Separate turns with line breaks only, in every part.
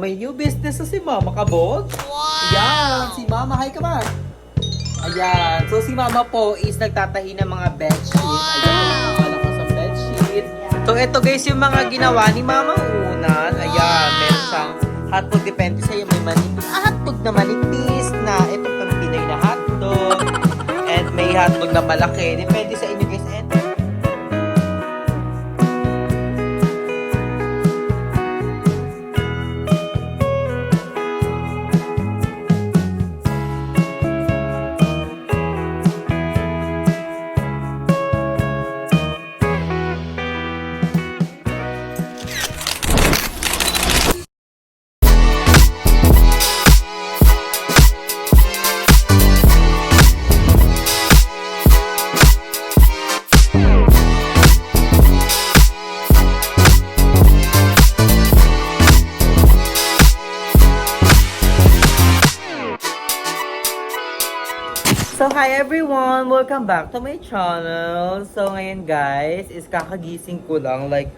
May new business na si Mama Kabog. Wow! Ayan, si Mama. Hi ka ba? Ayan. So, si Mama po is nagtatahi ng mga bedsheet. Ayan, nakakala ko sa bedsheet. So, ito guys yung mga ginawa ni Mama unan. Ayan, meron siyang hotdog. Depende sa'yo. May manipis. Hotdog na manipis na. Ito pang Pinoy na hotdog. And may hotdog na malaki. Depende sa inyo guys. And so, hi everyone! Welcome back to my channel. So, ngayon guys, is kakagising ko lang. Like,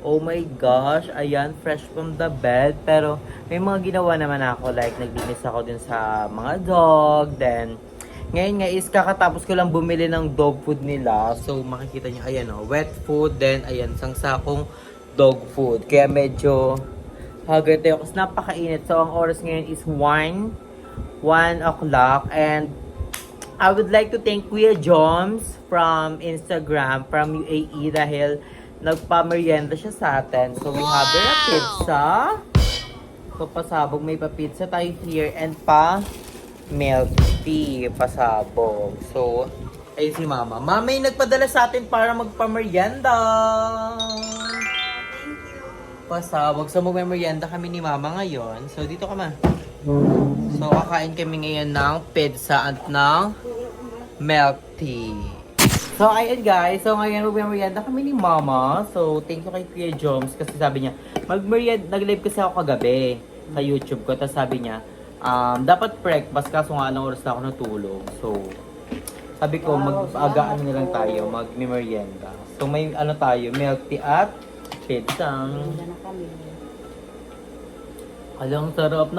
oh my gosh, ayan, fresh from the bed. Pero, may mga ginawa naman ako. Like, naglinis ako din sa mga dog. Then, ngayon nga is kakatapos ko lang bumili ng dog food nila. So, makikita niyo, ayan o, wet food. Then, ayan, sangsakong dog food. Kaya medyo haggard tayo kasi napakainit. So, ang oras ngayon is 1 o'clock. And, I would like to thank Kuya Joms from Instagram, from UAE dahil nagpa-merienda siya sa atin. So we have there a pizza. So pasabog, may pa-pizza tayo here and milk tea, pasabog. So, ayun si Mama. Mama yung nagpadala sa atin para magpa-merienda. Pasabog. So magme-merienda kami ni Mama ngayon. So dito ka ma. So, kakain kami ngayon ng pizza at ng milk tea. So, ayun guys. So, ngayon magmerienda kami ni Mama. So, thank you kay Kuya Joms kasi sabi niya, nag-live kasi ako kagabi sa YouTube ko. Tapos sabi niya, dapat breakfast kaso nga anong oras na ako natulog. So, sabi ko, mag-agaan na lang tayo, mag-merienda. So, may ano tayo, milk tea at pizza. Alang sarap.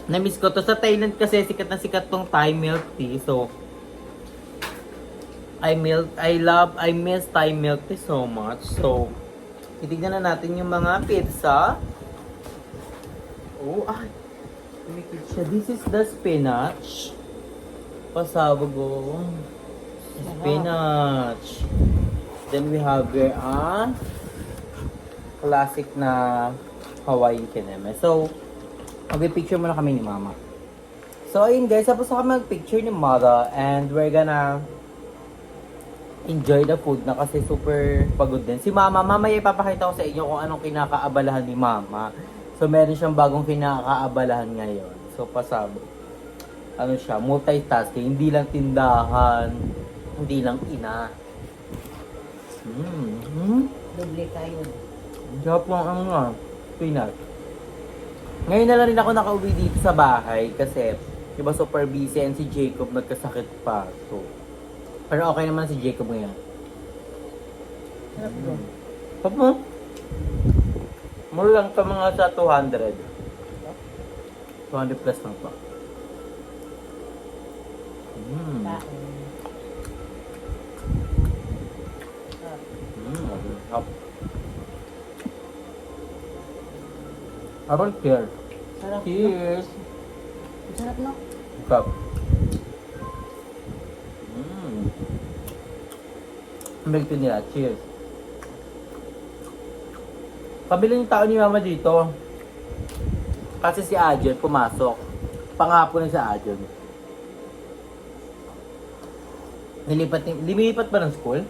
Na-miss ko to sa Thailand kasi sikat na sikat tong Thai milk tea. So I miss Thai milk tea so much. So titignan na natin yung mga pizza. Oh, lumikit siya. This is the spinach. Pasabog oh. Spinach. Then we have here classic na Hawaiian kineme. So mag-picture muna kami ni Mama. So, ayun guys, tapos na kami mag-picture ni Mother and we're gonna enjoy the food na kasi super pagod din. Si Mama, mamaya ipapakita ko sa inyo kung anong kinakaabalahan ni Mama. So, meron siyang bagong kinakaabalahan ngayon. So, pasabog. Ano siya, multitasking. Hindi lang tindahan, hindi lang ina.
Doble tayo.
Sarap lang ang peanut. Ngayon na lang rin ako nakauwi dito sa bahay kasi diba super busy and si Jacob nagkasakit pa. So, pero okay naman si Jacob ngayon. Sarap mo? Mura lang ka mga sa 200. 200 plus lang pa. Abang cheers.
Sarap.
Cheers.
Sarap no?
Cup. Milk tea nila. Cheers. Pabili yung tao ni Mama dito. Kasi si Adjon pumasok. Pangapon na si Adjon. Nilipat ba ng school?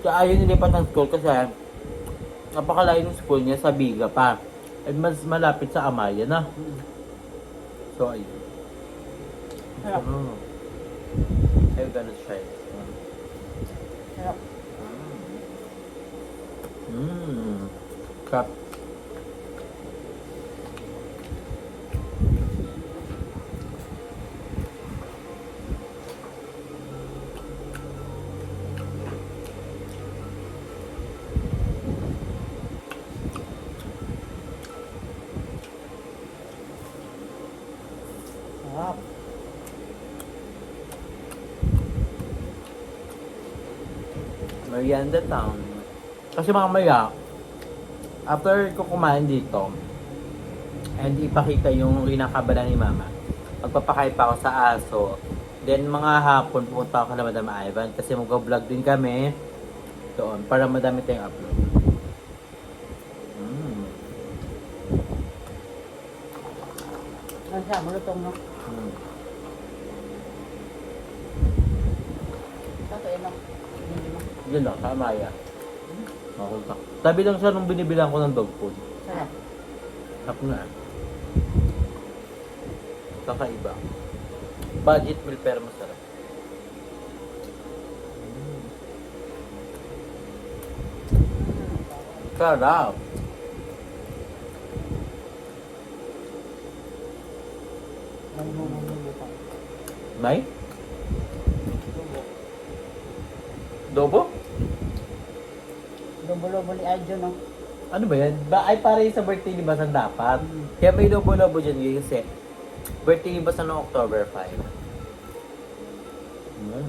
Si Adjon nilipat ng school kasi napakalayo ng school niya sa Biga pa. At mas malapit sa Amaya na. So, ayun.
Sarap.
I'm gonna try this one.
Sarap.
Cup.
Sarap.
Merienda town. Kasi mamaya, after ko kumain dito, and ipakita yung kinakabala ni Mama, magpapakain pa ako sa aso. Then mga hapon, pupunta ako na Madam Ivan kasi mag-vlog din kami doon para madami tayong upload. Mm.
Ano siya? Malutong, no?
Mm.
Kaso yan, no? Hindi mo.
Yun lang, sa Amaya. Okay ka. Tabi lang siya nung binibilang ko ng dog food.
Sarap.
Sarap na. Kakaiba. Budget meal pero masarap. Sarap. May? Dobo?
Lobo-lobo ni Arjo, no?
Ano ba yan? Ay, para yung sa birthday ni Basan dapat. Kaya may lobo-lobo dyan ngayon kasi birthday ni Basan noong October 5. Mm.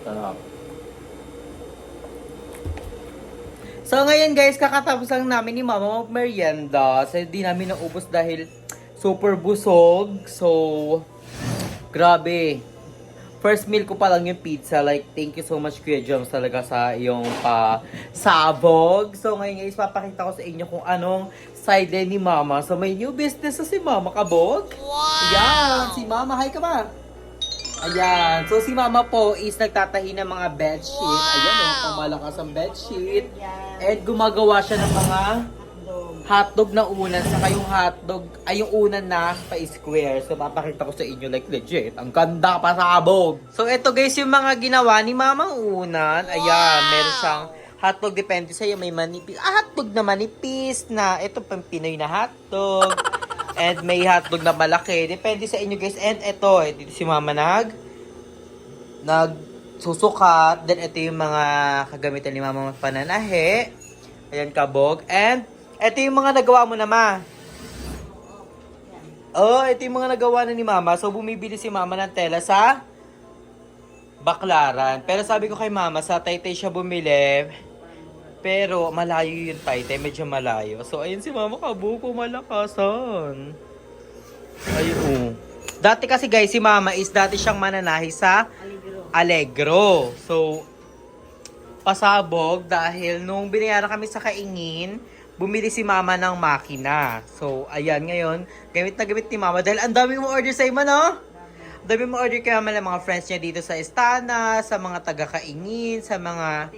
Sarap. So ngayon guys, kakatapos lang namin ni Mama mag-merienda. So di namin naubos dahil super busog. So, grabe. First meal ko pa lang yung pizza. Like, thank you so much Kuya Joms talaga sa iyong pasabog. So ngayon guys, papakita ko sa inyo kung anong side ni Mama. So may new business na si Mama Kabog. Wow! Ayan, si Mama. Hi ka ba? Ayan. So, si Mama po is nagtatahi ng mga bedsheet. Wow! Ayan, oh, malakas ang bedsheet. And gumagawa siya ng mga hotdog na unan. Saka yung hotdog, ay yung unan na pa-square. So, papakita ko sa inyo like legit. Ang ganda pasabog. So, ito guys, yung mga ginawa ni Mamang unan. Ayan, meron siyang hotdog. Depende sa'yo, may manipis. Hotdog na manipis na. Ito pang Pinoy na hotdog. And may hotdog na malaki. Depende sa inyo guys. And ito, dito si Mama nagsusukat. Then ito yung mga kagamitan ni Mama pananahe. Ayan, kabog. And ito yung mga nagawa mo na, Ma. Oh, ito yung mga nagawa na ni Mama. So bumibili si Mama ng tela sa Baklaran. Pero sabi ko kay Mama, sa Taytay siya bumili. Pero malayo yung Taytay, medyo malayo. So ayun si Mama Kabuko, malakasan. Ayun oh. Dati kasi guys, si Mama is dati siyang mananahi sa Allegro. So pasabog dahil nung binayaran kami sa Kaingin, bumili si Mama ng makina. So ayan ngayon, gamit na gamit ni Mama dahil ang dami mo order sa ima, no? Dami mo order kay Mama ng mga friends niya dito sa Estana, sa mga taga-Kaingin, sa mga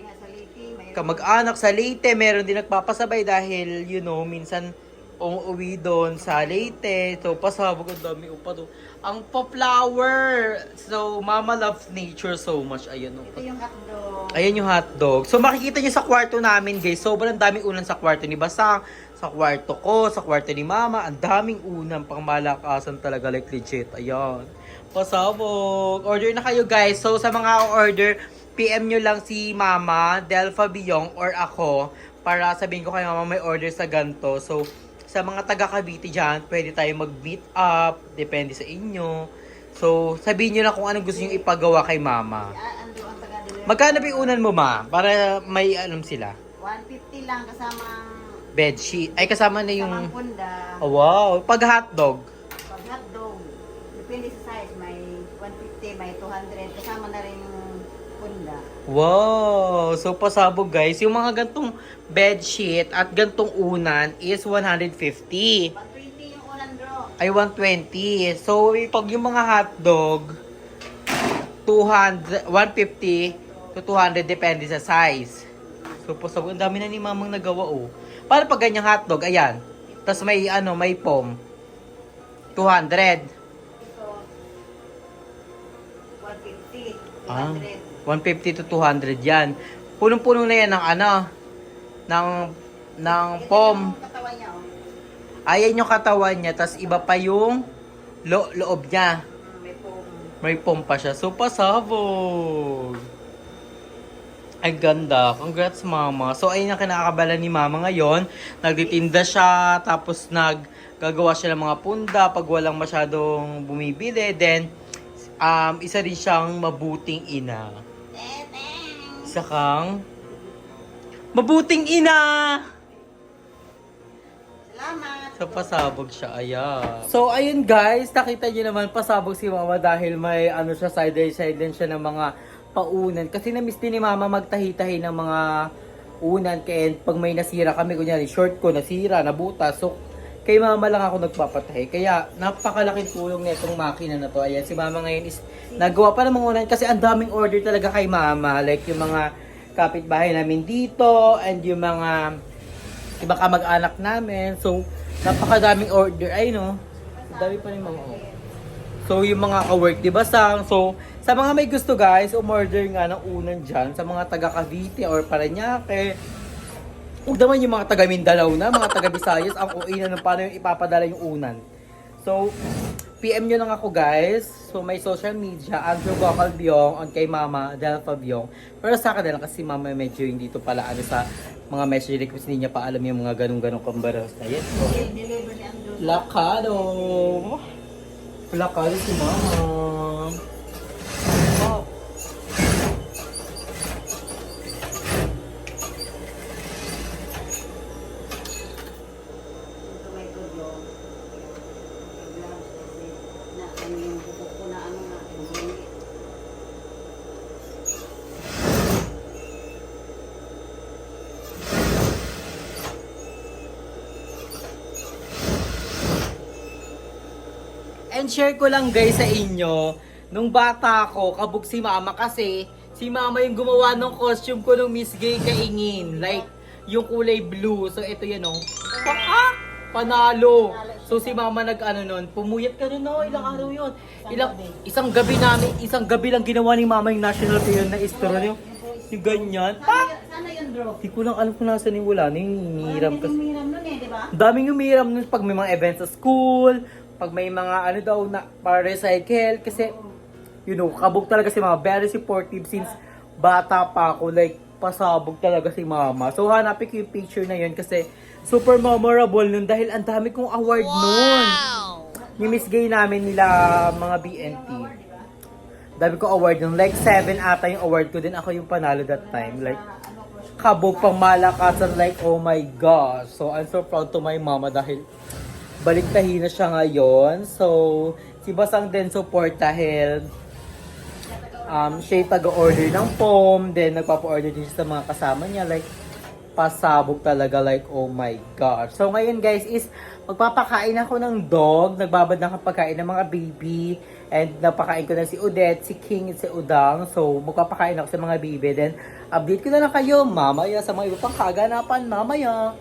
kamag-anak sa Leyte. Meron din nagpapasabay dahil, you know, minsan umuwi doon sa Leyte. So, pasabog ang dami upa doon. Ang pa-flower. So, Mama loves nature so much. Ayan, oh.
Ito yung hotdog.
Ayan yung hotdog. So, makikita niyo sa kwarto namin, guys. Sobrang daming unan sa kwarto ni Basang. Sa kwarto ko, sa kwarto ni Mama. Ang daming unan. Pang malakasan talaga, like legit. Ayan. Pasabog. Order na kayo, guys. So, sa mga order, PM nyo lang si Mama, Delpha Biyong, or ako, para sabihin ko kay Mama may order sa ganto. So, sa mga taga Cavite dyan, pwede tayo mag-meet up, depende sa inyo. So, sabihin nyo na kung anong gusto nyo ipagawa kay Mama.
Ando ang taga-deliver.
Magkano ba yung unan mo, Ma? Para may alam sila.
150 lang kasamang
Bedsheet. Ay, kasama na yung...
kasamang punda.
Oh, wow. Pag hotdog.
Pag hotdog, depende sa size, may 150, may 200, kasama na rin yung punda.
Wow! So, pasabog guys. Yung mga gantong bedsheet at gantong unan is 150.
120 yung ulan, bro.
Ay, 120. So, pag yung mga hotdog, 150 to 200 depende sa size. So, pasabog. Ang dami na ni Mamang nagawa, oh. Para pag ganyang hotdog, ayan. Tapos may, may pom. 200.
Ito, 150,
Ah.
200.
150 to 200 yan. Punong-puno na yan ng ng
Ito
pom.
yung katawan niya, oh.
Ayan yung katawan niya, tas iba pa yung loob niya.
May foam.
May foam pa siya. So, pasabog. Ay, ganda. Congrats, mama. So, ayun ang kinakabala ni mama ngayon. Nagtitinda siya, tapos gagawa siya ng mga punda pag walang masyadong bumibili. Then, isa rin siyang mabuting ina. Isa kang mabuting ina!
Salamat.
So, pasabog siya. Ayan. So, ayun guys. Nakita niyo naman, pasabog si mama dahil may siya, side din siya ng mga paunan. Kasi na-miss din ni mama magtahi-tahi ng mga unan. Kaya pag may nasira kami, kunyari, short ko, nasira, nabutas. So, kay mama lang ako nagpapatahi. Kaya, napakalaking tulong na itong makina na to. Ayan, si mama ngayon is nagawa pa ng mga unan. Kasi ang daming order talaga kay mama. Like, yung mga kapitbahay namin dito, and yung mga iba kamag-anak namin. So, napakadaming order. Ay, no? Dami pa rin mga So, yung mga ka-work, diba, sang? So, sa mga may gusto, guys, umorder nga ng unan dyan. Sa mga taga Cavite or Parañaque. Huwag naman yung mga taga Mindanao na, mga taga Visayas, ang uwi na ng paano yung ipapadala yung unan. So, PM nyo lang ako, guys. So, may social media, Andrew Gocal Biong, on kay Mama Delpha Biong. Pero sa akin na lang kasi Mama medyo hindi to pala sa mga message request, hindi niya pa alam yung mga ganong-ganong kambaras na yan. So,
Deliver ni Andrew.
Lakado! Lakado si Mama. Oh.
Ito may tulo. Gloves kasi na ano yung bukok ko na ano na.
And share ko lang guys sa inyo, nung bata ako, kabog si mama kasi si mama yung gumawa ng costume ko nung Miss Gay Kaingin. Like, yung kulay blue. So, ito yan o. Panalo! So, si mama nun, pumuyat ka nun, no? Ilang araw yun. Isang gabi lang ginawa ni mama yung national fair na istro yung ganyan.
Sana yun, bro.
Di ko lang alam kung nasa yung wala. Hinihiram kasi.
Umiram nun di ba?
Daming umiram nun pag may mga events sa school, pag may mga na para recycle. Kasi, kabog talaga si mama. Very supportive since bata pa ako. Like, pasabog talaga si mama. So, hanapin ko yung picture na yun kasi super memorable nun dahil ang dami kong award nun. Yung Miss Gay namin nila mga BNT. Dami ko award nun. Like, 7 ata yung award ko din. Ako yung panalo that time. Like, kabog pang malakasan. Like, oh my gosh. So, I'm so proud to my mama dahil baliktahin na siya ngayon. So, si Basang din support dahil siya yung taga-order ng foam. Then, nagpapa-order din siya sa mga kasama niya. Like, pasabog talaga. Like, oh my gosh. So, ngayon guys is magpapakain ako ng dog. Nagbabad ng pagkain ng mga baby. And napakain ko na si Odette, si King, at si Udang. So, magpapakain ako sa mga baby. Then, update ko na lang kayo mamaya sa mga iba pang kaganapan mamaya.